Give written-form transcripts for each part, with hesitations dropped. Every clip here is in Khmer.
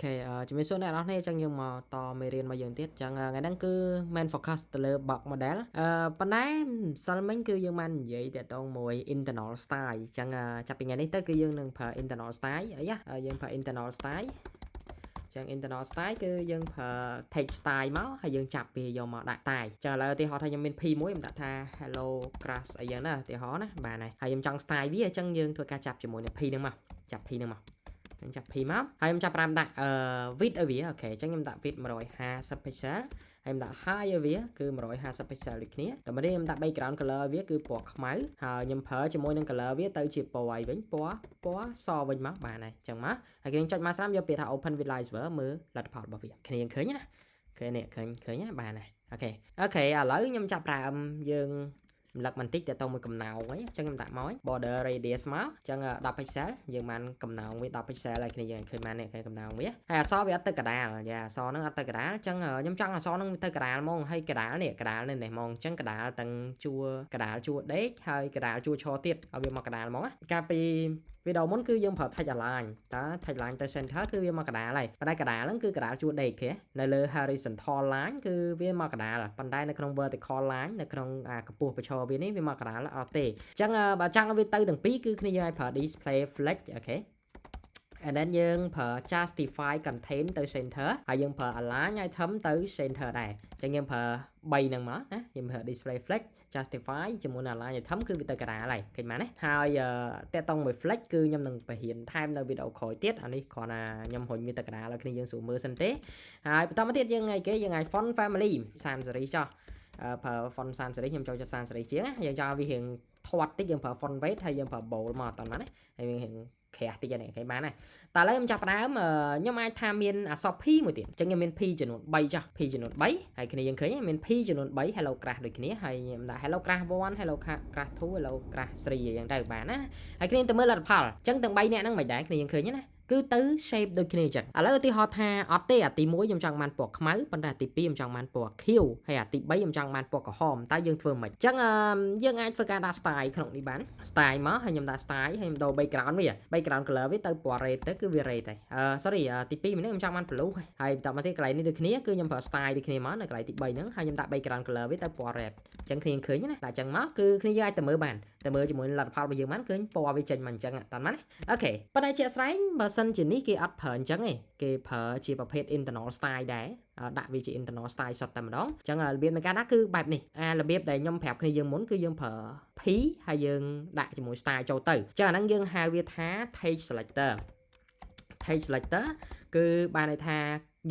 ជំរាបសួរអ្នកនរគ្នាចឹងយើងមកតមេរៀនរបស់យើងទៀតចឹងថ្ងៃហ្នឹងគឺ main focus ទៅលើ box model ប៉ុន្តែម្សិលមិញគឺយើងបាននិយាយតាក់ទងមួយ internal style ចឹងចាប់ពីថ្ងៃនេះទៅគឺយើងនឹងប្រើ internal style អីយើងប្រើ internal style ចឹង internal style គឺយើងប្រើ text style មកហើយយើងចាប់វាយកមកដាក់ style ចឹងឥឡូវឧទាហរណ៍ថាខ្ញុំមាន p មួយខ្ញុំដាក់ថា hello class អីចឹងណាឧទាហរណ៍ណាបាទហើយខ្ញុំចង់ style វាអញ្ចឹងយើងធ្វើការចាប់ជាមួយនឹង p ហ្នឹងមកចាប់ p ហ្នឹងមកខ្ញុំចាប់ p មកហើយខ្ញុំចាប់ប្រាំដាក់width ឲ្យវាអូខេអញ្ចឹងខ្ញុំដាក់ width 150 pixel ហើយខ្ញុំដាក់ height ឲ្យវាគឺ150 pixel ដូចគ្នាតែមកនេះខ្ញុំដាក់ background color ឲ្យវាគឺពណ៌ខ្មៅហើយខ្ញុំប្រើជាមួយនឹង color វាទៅជាពណ៌ឲ្យវិញពណ៌សវិញមកបាទហើយអញ្ចឹងមកហើយខ្ញុំចុចមកស្រាំយកពាក្យថា open visualizer មើលលទ្ធផលរបស់វាគ្នាឃើញណាឃើញនេះឃើញណាបាទហើយអូខេឥឡូវខ្ញុំចាប់ប្រើយើងរំលឹកបន្តិចទៅមួយកំណោងវិញអញ្ចឹងខ្ញុំដាក់មក border radius មកអញ្ចឹង10 pixel យើងបានកំណោងវា10 pixel ហើយគ្នាយើងឃើញបាននេះកំណោងវាហើយអក្សរវាអត់ទៅកដាលយ៉ាអក្សរហ្នឹងអត់ទៅកដាលអញ្ចឹងខ្ញុំចង់អក្សរហ្នឹងទៅកដាលហ្មងហើយកដាលនេះហ្មងអញ្ចឹងកដាលទាំងជួរកដាលជួរដេកហើយកដាលជួរឈរទៀតឲ្យវាមកកដាលហ្មងកាលពីវីដេអូមុនគឺយើងប្រើ text align តើ text align ទៅ center គឺវាមកកដាលហើយប៉ុន្តែកដាលហ្នឹងគឺកដាលជួរដេកគេនៅលើ horizontal line គឺវាមកកដាលប៉ុន្តែនៅក្នុង vertical line នៅក្នុងកម្ពស់ប្រឈរវានេះវាមកកដាលអត់ទេអញ្ចឹងបើចង់ឲ្យវាទៅទាំងពីរគឺគ្នាយើងឲ្យប្រើ display flex អូខេ and then យើងប្រើ justify content ទៅ center ហើយយើងប្រើ align item ទៅ center ដែរអញ្ចឹងយើងប្រើ3ហ្នឹងមកណាយើងប្រើ display flex justify ជាមួយនឹង align item គឺវាទៅកណ្ដាលហើយឃើញបានទេហើយតកតងមួយ flex គឺខ្ញុំនឹងបង្រៀនថែមនៅវីដេអូក្រោយទៀតអានេះគ្រាន់តែខ្ញុំរុញវាទៅកណ្ដាលឲ្យគ្នាយើងស្រួលមើលសិនទេហើយបន្តមកទៀតយើងថ្ងៃគេយើងឲ្យ font family sans serif ចុះប្រើ font sans serif ខ្ញុំចូលចិត្ត sans serif ជាងយើងចង់ឲ្យវារៀងធាត់តិចយើងប្រើ font weight ហើយយើងប្រើ bold មកអត់បានទេហើយវារៀងក្រាស់តិចហ្នឹងគេបានហើយតែឥឡូវខ្ញុំចាប់ផ្ដើមខ្ញុំអាចថាមានអក្សរ P មួយទៀតអញ្ចឹងខ្ញុំមាន P ចំនួន3ចុះ P ចំនួន3ហើយគ្នាយើងឃើញមាន P ចំនួន3 Hello Crash ដូចគ្នាហើយខ្ញុំដាក់ Hello Crash 1 Hello Crash 2 Hello Crash 3អញ្ចឹងទៅបានណាហើយគ្នាទៅមើលលទ្ធផលអញ្ចឹងទាំង3នាក់ហ្នឹងមិនដែរគ្នាយើងឃើញណាគឺទៅ shape ដូចគ្នាអញ្ចឹងឥឡូវឧទាហរណ៍ថាអត់ទេអាទី1ខ្ញុំចង់បានពណ៌ខ្មៅប៉ុន្តែអាទី2ខ្ញុំចង់បានពណ៌ខៀវហើយអាទី3ខ្ញុំចង់បានពណ៌ក្រហមតើយើងធ្វើមិនអញ្ចឹងយើងអាចធ្វើការដាក់ style ក្នុងនេះបាន style មកហើយខ្ញុំដាក់ style ហើយខ្ញុំដូរ background វា background color វាទៅពណ៌ red ទៅគឺវា red ហើយsorry ទី2នេះខ្ញុំចង់បាន blue ហើយបន្តមកទៀតកន្លែងនេះដូចគ្នាគឺខ្ញុំប្រើ style ដូចគ្នាមកនៅកន្លែងទី3ហ្នឹងហើយខ្ញុំដាក់ background color វាទៅពណ៌ red អញ្ចឹងគ្នាឃើញណាដាក់អញ្ចឹងមកគឺគ្នាយើងអាចទៅមើលបានទៅមើលជាមួយលទ្ធផលរបស់យើងបានឃើញពណ៌វាចេញមកអញ្ចឹងតើបានណាអូខេប៉ុន្តែជាក់ស្ដែងបើសិនជានេះគេអត់ប្រើអញ្ចឹងទេគេប្រើជាប្រភេទ internal style ដែរដាក់វាជា internal style សុទ្ធតែម្ដងអញ្ចឹងរបៀបនៃការដាក់គឺបែបនេះរបៀបដែលខ្ញុំប្រាប់គ្នាយើងមុនគឺយើងប្រើ P ហើយយើងដាក់ជាមួយ style ចូលទៅអញ្ចឹងអាហ្នឹងយើងហៅវាថា text selector text selector គឺបានន័យថា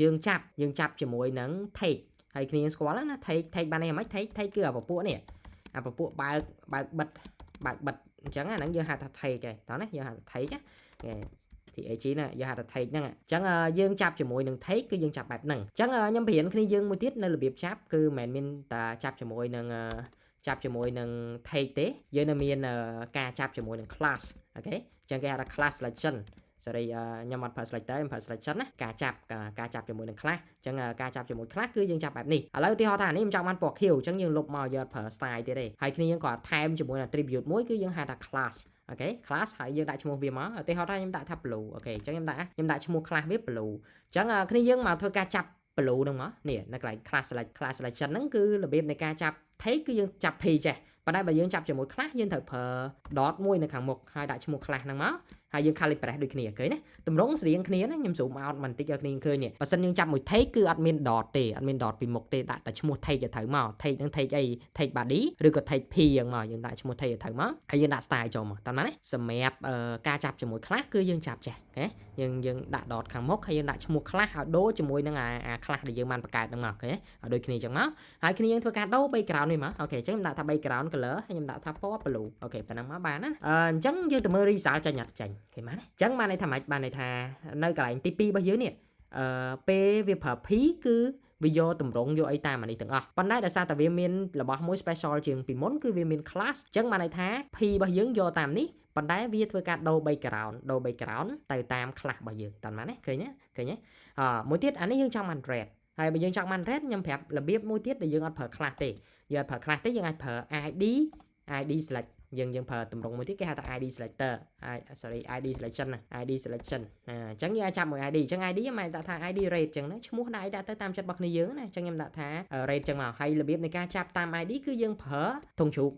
យើងចាប់ជាមួយនឹង text ហើយគ្នាស្គាល់ណា text បានន័យថាម៉េច text គឺអាពពួកនេះអាពពួកបើកបិទអញ្ចឹងអាហ្នឹងយើងហៅថា text ទេតោះណាយើងហៅថា text ណាTAG ណាយើងហៅថា take ហ្នឹងអញ្ចឹងយើងចាប់ជាមួយនឹង take គឺយើងចាប់បែបហ្នឹងអញ្ចឹងខ្ញុំបរៀនគ្នាយើងមួយទៀតនៅរបៀបចាប់គឺមិនមែនមានតែចាប់ជាមួយនឹង take ទេយើងនៅមានការចាប់ជាមួយនឹង class អូខេអញ្ចឹងគេហៅថា class selection sorry ខ្ញុំអត់ប្រើ selector ខ្ញុំប្រើ selection ណាការចាប់ជាមួយនឹង class អញ្ចឹងការចាប់ជាមួយ class គឺយើងចាប់បែបនេះឥឡូវឧទាហរណ៍ថានេះខ្ញុំចង់បានពណ៌ខៀវអញ្ចឹងយើងលុបមកយកប្រើ style ទៀតទេហើយគ្នាយើងក៏ថែមជាមួយនឹង attribute មួយគឺយើងហៅថា class អូខេ class ហើយយើងដាក់ឈ្មោះវាមកឧទាហរណ៍ថាខ្ញុំដាក់ថា blue អូខេអញ្ចឹងខ្ញុំដាក់ឈ្មោះ class វា blue អញ្ចឹងគ្នាយើងមកធ្វើការចាប់ blue ហ្នឹងមកនេះនៅកន្លែង class selection ហ្នឹងគឺរបៀបនៃការចាប់ take គឺយើងចាប់ p ចេះប៉ុន្តែបើយើងចាប់ជាមួយ class យើងត្រូវប្រើ dot មួយនៅខាងមុខហើយដាក់ឈ្មោះ class ហ្នឹងមកហើយយើង calibrate ដូចគ្នាឃើញណាតម្រងស្រៀងគ្នាណាខ្ញុំ zoom out បន្តិចឲ្យគ្នាឃើញនេះបើសិនយើងចាប់មួយ take គឺអត់មាន dot ទេអត់មាន dot ពីមុខទេដាក់តែឈ្មោះ take ទៅត្រូវមក take ហ្នឹង take អី take body ឬក៏ take p យ៉ាងមកយើងដាក់ឈ្មោះ take ទៅត្រូវមកហើយយើងដាក់ style ចូលមកតាមណាសម្រាប់ការចាប់ជាមួយ class គឺយើងចាប់ចេះអូខេយើងដាក់ dot ខាងមុខហើយយើងដាក់ឈ្មោះ class ឲ្យដូរជាមួយនឹងអា class ដែលយើងបានបង្កើតហ្នឹងមកអូខេឲ្យដូចគ្នាអញ្ចឹងមកហើយគ្នាយើងធ្វើការដូរ background នេះមកអូខេអញ្ចឹងខ្ញុំដាក់ថា background color ហើយខ្ញុំដាក់ថាពណ៌ blue អូខេប៉ុណ្ណឹងមកបានណាអញ្ចឹងយើងទៅមើល result ចេញអត់ចេញឃើញបានអញ្ចឹងបានន័យថាម៉េចបានន័យថានៅកន្លែងទី2របស់យើងនេះពេលវាប្រើ P គឺវាយកតម្រងយកអីតាមអានេះទាំងអស់ប៉ុន្តែដោយសារតែវាមានរបស់មួយ special ជាងពីមុនគឺវាមាន class អញ្ចឹងបានន័យថា P របស់យើងយកតាមនេះប៉ុន្តែវាធ្វើការដូរ background ទៅតាម class របស់យើងតាមណាឃើញទេមួយទៀតអានេះយើងចង់បាន red ហើយបើយើងចង់បាន red ខ្ញុំប្រាប់របៀបមួយទៀតដែលយើងអត់ប្រើ class ទេយើងអត់ប្រើ class ទេយើងអាចប្រើ ID select យើងប្រើតម្រងមួយទៀតគេហៅថា ID selector ID selection ID selection អញ្ចឹងយើងអាចចាប់មួយ ID អញ្ចឹង ID មិនដាក់ថា ID rate អញ្ចឹងណាឈ្មោះដាក់ទៅតាមចិត្តរបស់គ្នាយើងណាអញ្ចឹងខ្ញុំដាក់ថា rate អញ្ចឹងមកហើយរបៀបនៃការចាប់តាម ID គឺយើងប្រើធុងជ្រូក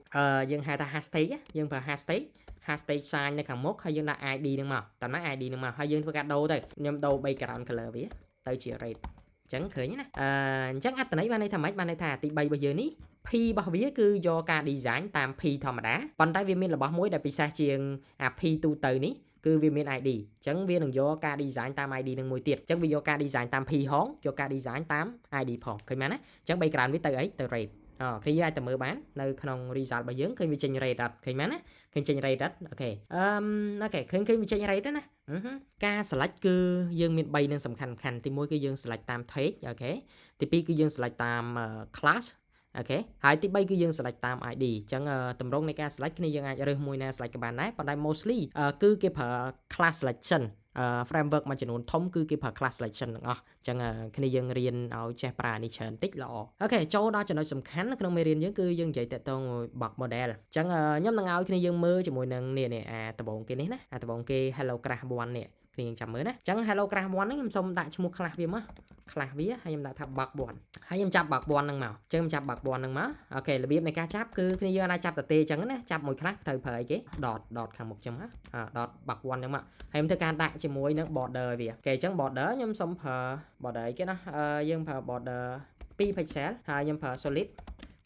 យើងហៅថា hashtag យើងប្រើ hashtag sign នៅខាងមុខហើយយើងដាក់ ID ហ្នឹងមកតាមណា ID ហ្នឹងមកហើយយើងធ្វើការដូរទៅខ្ញុំដូរ background color វាទៅជា rate អញ្ចឹងឃើញណាអញ្ចឹងអត្ថន័យបានន័យថាម៉េចបានន័យថាទី3របស់យើងនេះ P របស់វាគឺយកការ design តាម P ធម្មតាប៉ុន្តែវាមានរបស់មួយដែលពិសេសជាងអា P ទូទៅនេះគឺវាមាន ID អញ្ចឹងវានឹងយកការ design តាម ID នឹងមួយទៀតអញ្ចឹងវាយកការ design តាម P ហងយកការ design តាម ID ផងឃើញមែនណាអញ្ចឹង background វាទៅអីទៅ rate គ្នាយើងអាចទៅមើលបាននៅក្នុង result របស់យើងឃើញវាចេញ rate អត់ឃើញមែនណាឃើញចេញ rate អត់អូខេអូខេឃើញវាចេញ rate ណាការ select គឺយើងមាន3នឹងសំខាន់ទី1គឺយើង select តាម tag អូខេទី2គឺយើង select តាម class អូខេហើយទី3គឺយើង select តាម ID អញ្ចឹងតម្រងនៃការ select គ្នាយើងអាចរើសមួយណា select ក៏បានដែរប៉ុន្តែ mostly គឺគេប្រើ class selection framework មួយចំនួនធំគឺគេប្រើ class selection ទាំងអស់អញ្ចឹងគ្នាយើងរៀនឲ្យចេះប្រើនេះច្រើនតិចល្អអូខេចូលដល់ចំណុចសំខាន់នៅក្នុងមេរៀនយើងគឺយើងនិយាយតាក់ទង box model អញ្ចឹងខ្ញុំនឹងឲ្យគ្នាយើងមើលជាមួយនឹងនេះដំបូងគេនេះណាដំបូងគេ Hello Crash 1នេះគ្នាយើងចាំមើលណាអញ្ចឹង Hello Crash 1ហ្នឹងខ្ញុំសូមដាក់ឈ្មោះ class វាមកខ្លះវាហើយខ្ញុំដាក់ថា box 1ហើយខ្ញុំចាប់ box 1ហ្នឹងមកអញ្ចឹងខ្ញុំចាប់ box 1ហ្នឹងមកអូខេរបៀបនៃការចាប់គឺគ្នាយើងអាចចាប់តទេអញ្ចឹងណាចាប់មួយខ្លះត្រូវប្រើអីគេ dot ខាងមុខអញ្ចឹងណាdot box 1ហ្នឹងមកហើយខ្ញុំធ្វើការដាក់ជាមួយនឹង border វាអូខេអញ្ចឹង border ខ្ញុំសូមប្រើ border អីគេណាយើងប្រើ border 2 pixel ហើយខ្ញុំប្រើ solid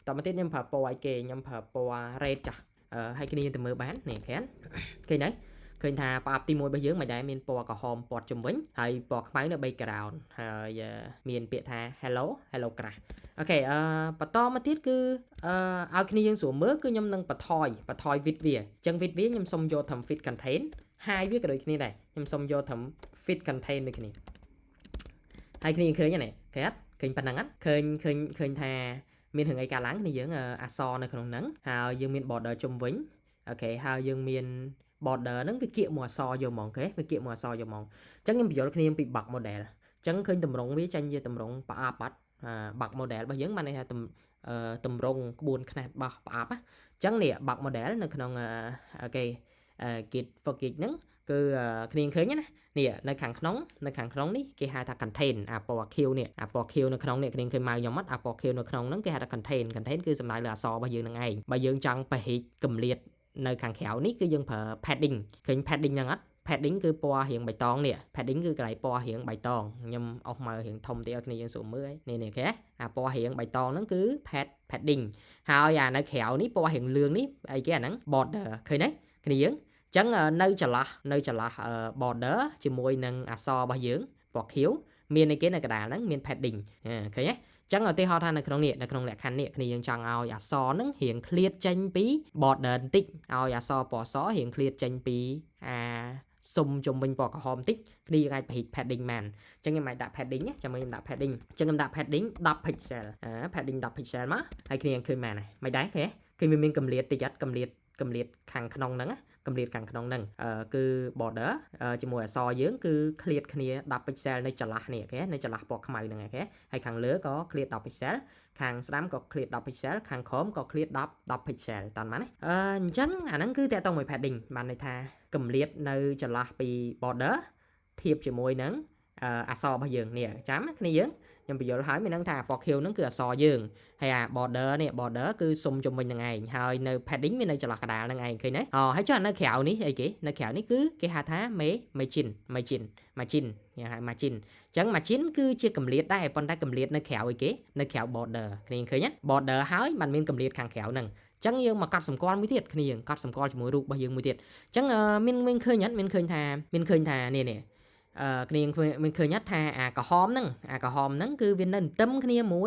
តមកទៀតខ្ញុំប្រើពណ៌អីគេខ្ញុំប្រើពណ៌ red ចាស់ហើយគ្នាយើងទៅមើលបាននេះឃើញឃើញថាប្រអប់ទី1របស់យើងមិនដែលមានពណ៌ក្រហមព័ទ្ធជុំវិញហើយពណ៌ខ្មៅនៅ background ហើយមានពាក្យថា hello crash អូខេបន្តមកទៀតគឺឲ្យគ្នាយើងស្រួលមើលគឺខ្ញុំនឹងបន្ថយ width វាអញ្ចឹង width វាខ្ញុំសុំយកធ្វើ fit contain ហើយវាក៏ដូចគ្នាដែរខ្ញុំសុំយកធ្វើ fit contain ដូចគ្នាហើយគ្នាឃើញហ្នឹងឃើញអត់ឃើញប៉ុណ្ណឹងអត់ឃើញថាមានរឿងអីកើតឡើងគ្នាយើងអក្សរនៅក្នុងហ្នឹងហើយយើងមាន border ជុំវិញអូខេហើយយើងមាន border ហ្នឹងវាគៀកមួយអក្សរយកហ្មងគេវាគៀកមួយអក្សរយកហ្មងអញ្ចឹងខ្ញុំបញ្យល់គ្នាពី box model អញ្ចឹងឃើញតម្រងវាចាញ់ជាតម្រងប្រអប់អត់box model របស់យើងបានន័យថាតម្រងក្បួនខ្នាតរបស់ប្រអប់អញ្ចឹងនេះ box model នៅក្នុងអូខេ git for git ហ្នឹងគឺគ្នាឃើញណានេះនៅខាងក្នុងនេះគេហៅថា contain អាពណ៌ខៀវនេះអាពណ៌ខៀវនៅក្នុងនេះគ្នាឃើញម៉ៅខ្ញុំអត់អាពណ៌ខៀវនៅក្នុងហ្នឹងគេហៅថា contain គឺសំដៅលើអក្សររបស់យើងនឹងឯងបើយើងចង់ពហិកម្លាតនៅខាងក្រៅនេះគឺយើងប្រើ padding ឃើញ padding ហ្នឹងអត់ padding គឺពណ៌រៀងបៃតងនេះ padding គឺកន្លែងពណ៌រៀងបៃតងខ្ញុំអស់មករៀងធំតិចឲ្យគ្នាយើងស្រួលមើលនេះគេអាពណ៌រៀងបៃតងហ្នឹងគឺ padding ហើយអានៅក្រៅនេះពណ៌រៀងលឿងនេះអីគេអាហ្នឹង border ឃើញទេគ្នាយើងអញ្ចឹងនៅចន្លោះ border ជាមួយនឹងអក្សររបស់យើងពណ៌ខៀវមានអីគេនៅកណ្ដាលហ្នឹងមាន padding ឃើញទេចឹងឧទាហរណ៍ថានៅក្នុងលក្ខខណ្ឌនេះគ្នាយើងចង់ឲ្យអក្សរហ្នឹងរៀងឃ្លាតចេញពី border បន្តិចឲ្យអក្សរពណ៌សរៀងឃ្លាតចេញពីសុំជុំវិញពណ៌ក្រហមបន្តិចគ្នាយើងអាចបរិះ padding បានអញ្ចឹងខ្ញុំអាចដាក់ padding ចាំខ្ញុំដាក់ padding អញ្ចឹងខ្ញុំដាក់ padding 10 pixel padding 10 pixel មកហើយគ្នាយើងឃើញបានហើយមិនដែរគេវាមានកម្លាតតិចអត់កម្លាតខាងក្នុងហ្នឹងកម្លាតខាងក្នុងហ្នឹងគឺ border ជាមួយអក្សរយើងគឺឃ្លាតគ្នា10 pixel នៅចន្លោះនេះអូខេនៅចន្លោះពណ៌ខ្មៅហ្នឹងអូខេហើយខាងលើក៏ឃ្លាត10 pixel ខាងស្ដាំក៏ឃ្លាត10 pixel ខាងក្រោមក៏ឃ្លាត10 pixel តើបានទេអញ្ចឹងអាហ្នឹងគឺតាក់ទងមួយ padding បានន័យថាកម្លាតនៅចន្លោះពី border ធៀបជាមួយនឹងអក្សររបស់យើងនេះចាំគ្នាយើងខ្ញុំបញ្យល់ហើយមាននឹងថាពណ៌ខៀវហ្នឹងគឺអក្សរយើងហើយអា border នេះ border គឺសុំជុំវិញនឹងឯងហើយនៅ padding មាននៅចន្លោះកណ្ដាលនឹងឯងឃើញទេហើយចុះនៅក្រៅនេះអីគេនៅក្រៅនេះគឺគេហៅថា margin គេហៅ margin អញ្ចឹង margin គឺជាកម្លាតដែរប៉ុន្តែកម្លាតនៅក្រៅអីគេនៅក្រៅ border គ្នាឃើញទេ border ហើយมันមានកម្លាតខាងក្រៅហ្នឹងចឹងយើងមកកត់សម្គាល់មួយទៀតគ្នាយើងកត់សម្គាល់ជាមួយរូបរបស់យើងមួយទៀតចឹងមានឃើញអត់មានឃើញថានេះគ្នាមានឃើញថាអាក្រហមហ្នឹងគឺវានៅទន្ទឹមគ្នាមួ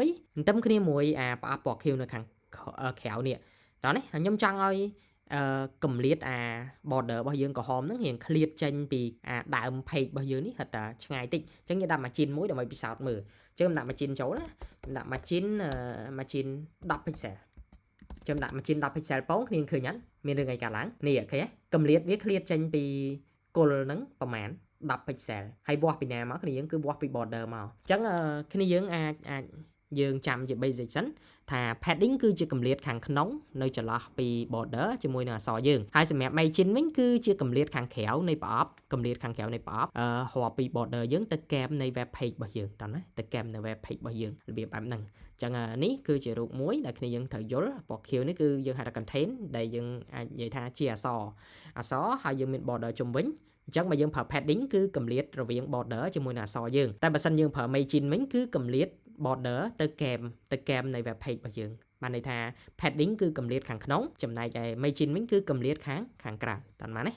យអាប្រអប់ពណ៌ខៀវនៅខាងក្រៅនេះដល់នេះខ្ញុំចង់ឲ្យកម្លាតអា border របស់យើងក្រហមហ្នឹងរៀងឃ្លាតចេញពីអាដើម page របស់យើងនេះហិតតែឆ្ងាយតិចអញ្ចឹងយើងដាក់ margin មួយដើម្បីពិសោធន៍មើលអញ្ចឹងដាក់ margin ចូលណាដាក់ margin 10 pixel ខ្ញុំដាក់ margin 10 pixel ផងគ្នាឃើញអត់មានរឿងអីកើតឡើងនេះឃើញទេកម្លាតវាឃ្លាតចេញពីគល់ហ្នឹងប្រហែល10 pixel ហើយវាស់ពីណាមកគ្នាយើងគឺវាស់ពី border មកអញ្ចឹងគ្នាយើងអាច យើងចាំជា basic សិនថា padding គឺជាកម្រិតខាងក្នុងនៅចន្លោះពី border ជាមួយនឹងអក្សរយើងហើយសម្រាប់ margin វិញគឺជាកម្រិតខាងក្រៅនៃប្រអប់រាប់ពី border យើងទៅកែមនៃ web page របស់យើងតោះណាទៅកែមនៅ web page របស់យើងរបៀបបែបហ្នឹងអញ្ចឹងនេះគឺជារូបមួយដែលគ្នាយើងត្រូវយល់ពណ៌ខៀវនេះគឺយើងហៅថា content ដែលយើងអាចនិយាយថាជាអក្សរហើយយើងមាន border ជុំវិញអញ្ចឹងបើយើងប្រើ padding គឺកម្រិតរវាង border ជាមួយនឹងអក្សរយើងតែបើសិនយើងប្រើ margin វិញគឺកម្រិត border ទៅកែមនៃ web page របស់យើងបានន័យថា padding គឺកម្រិតខាងក្នុងចំណែកឯ margin វិញគឺកម្រិតខាងក្រៅតាមណា